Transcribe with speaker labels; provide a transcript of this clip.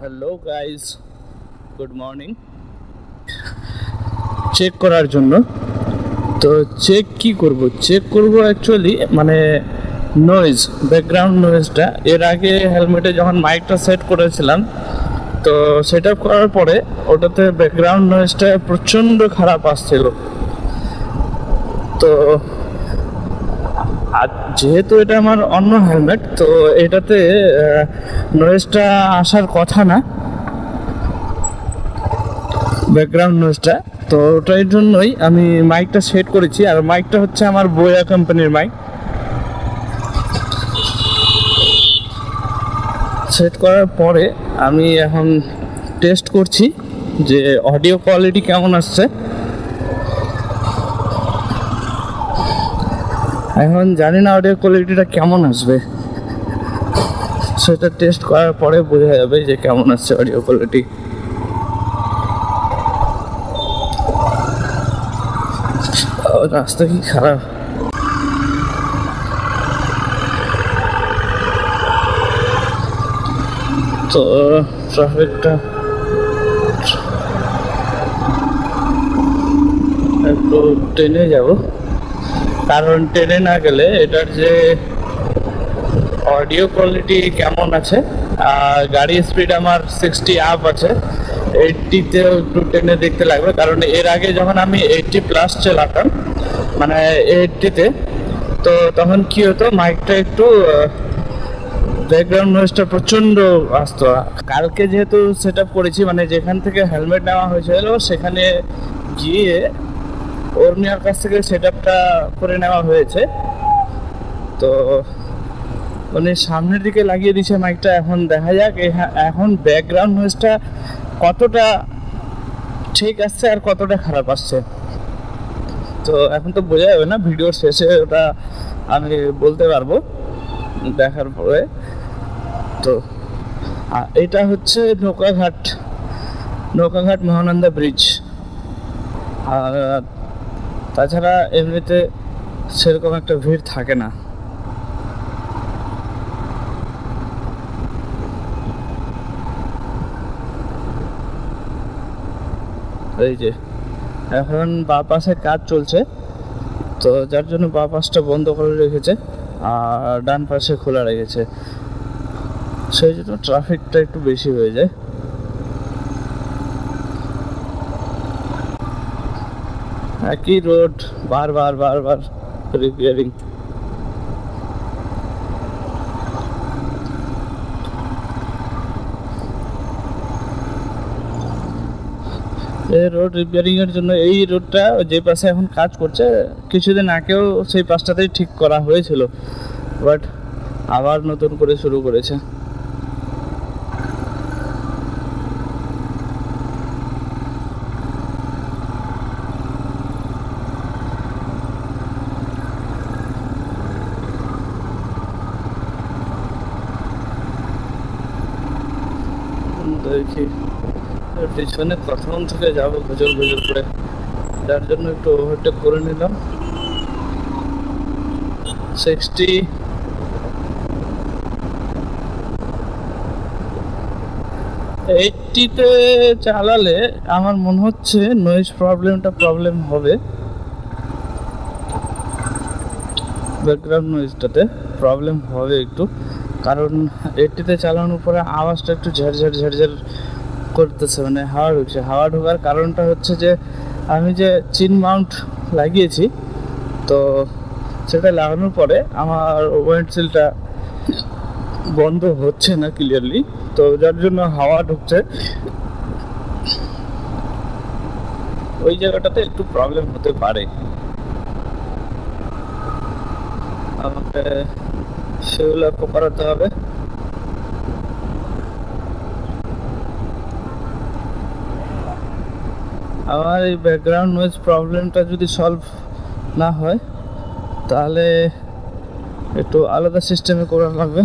Speaker 1: Hello guys, good morning. Check করার জন্য তো চেক কি করব, চেক করব অ্যাকচুয়ালি মানে নয়েজ, ব্যাকগ্রাউন্ড নয়েজটা। এর আগে হেলমেটে যখন মাইকটা সেট করেছিলাম তো সেট আপ করার পরে ওটাতে ব্যাকগ্রাউন্ড নয়েজটা প্রচণ্ড খারাপ আসছিল। তো আর যেহেতু এটা আমার অন্য হেলমেট, তো এটাতে নয়েজটা আসার কথা না, ব্যাকগ্রাউন্ড নয়েজটা। তো ওটার জন্যই আমি মাইকটা সেট করেছি। আর মাইকটা হচ্ছে আমার বোয়া কোম্পানির মাইক। সেট করার পরে আমি এখন টেস্ট করছি যে অডিও কোয়ালিটি কেমন আসছে। এখন জানি না অডিও কোয়ালিটিটা কেমন আসবে, সেটা টেস্ট করার পরে বোঝা যাবে যে কেমন আসছে অডিও কোয়ালিটি। রাস্তা কি খারাপ! তো ট্রাফিকটা একটু ট্রেনে যাব, কারণ ট্রেনে না গেলে এটার যে অডিও কোয়ালিটি কেমন আছে, আর গাড়ি স্পিড আমার 60 আপ আছে, 80তেও একটু ট্রেনে দেখতে লাগবে। কারণ এর আগে যখন আমি 80+ চালাতাম, মানে 80তে, তো তখন কি হতো, মাইকটা একটু ব্যাকগ্রাউন্ড নয়েজটা প্রচণ্ড আসতো। কালকে যেহেতু সেট আপ করেছি, মানে যেখান থেকে হেলমেট নেওয়া হয়েছিল সেখানে গিয়ে ওর কাছ থেকে সেট আপটা করে নেওয়া হয়েছে। তো মানে সামনের দিকে লাগিয়ে দিয়েছে মাইকটা। এখন দেখা যাক এখন ব্যাকগ্রাউন্ড নয়েজটা কতটা ঠিক আসছে আর কতটা খারাপ আসছে। তো এখন তো বোঝা যাবে না, ভিডিওর শেষে ওটা আমি বলতে পারবো দেখার পরে। তো এটা হচ্ছে নৌকাঘাট মহানন্দা ব্রিজ। আর তাছাড়া এমনিতে সেরকম একটা ভিড় থাকে না। এই যে এখন বাঁ পাশে কাজ চলছে, তো যার জন্য বাঁ পাশটা বন্ধ করে রেখেছে আর ডান পাশে খোলা রেখেছে, সেই জন্য ট্রাফিকটা একটু বেশি হয়ে যায়। একই রোড বারবার রিপেয়ারিং। এই রোড রিপেয়ারিং এর জন্য এই রোডটা যে পাশে এখন কাজ করছে, কিছুদিন আগেও সেই পাশটাতেই ঠিক করা হয়েছিল, বাট আবার নতুন করে শুরু করেছে। দেখি পিছনে প্রথম থেকে যাবো গুজর করে, যার জন্য একটু ওভারটেক করে নিলাম। 60 80তে চালালে আমার মনে হচ্ছে নয়েজ প্রবলেম হবে, ব্যাকগ্রাউন্ড নয়েজটাতে প্রবলেম হবে একটু। কারণ 80তে চালানোর পরে আওয়াজটা একটু ঝাড় করতেছে, মানে হাওয়া ঢোকার কারণটা হচ্ছে যে আমি যে চিন মাউন্ট লাগিয়েছি, তো সেটা লাগানোর পরে আমার উইন্ডশিল্ডটা বন্ধ হচ্ছে না ক্লিয়ারলি, তো যার জন্য হাওয়া ঢুকছে, ওই জায়গাটাতে একটু প্রবলেম হতে পারে। আমাকে সেগুলো করাতে হবে। আমার এই ব্যাকগ্রাউন্ড নয়েজ প্রবলেমটা যদি সলভ না হয়, তাহলে একটু আলাদা সিস্টেমে করা লাগবে।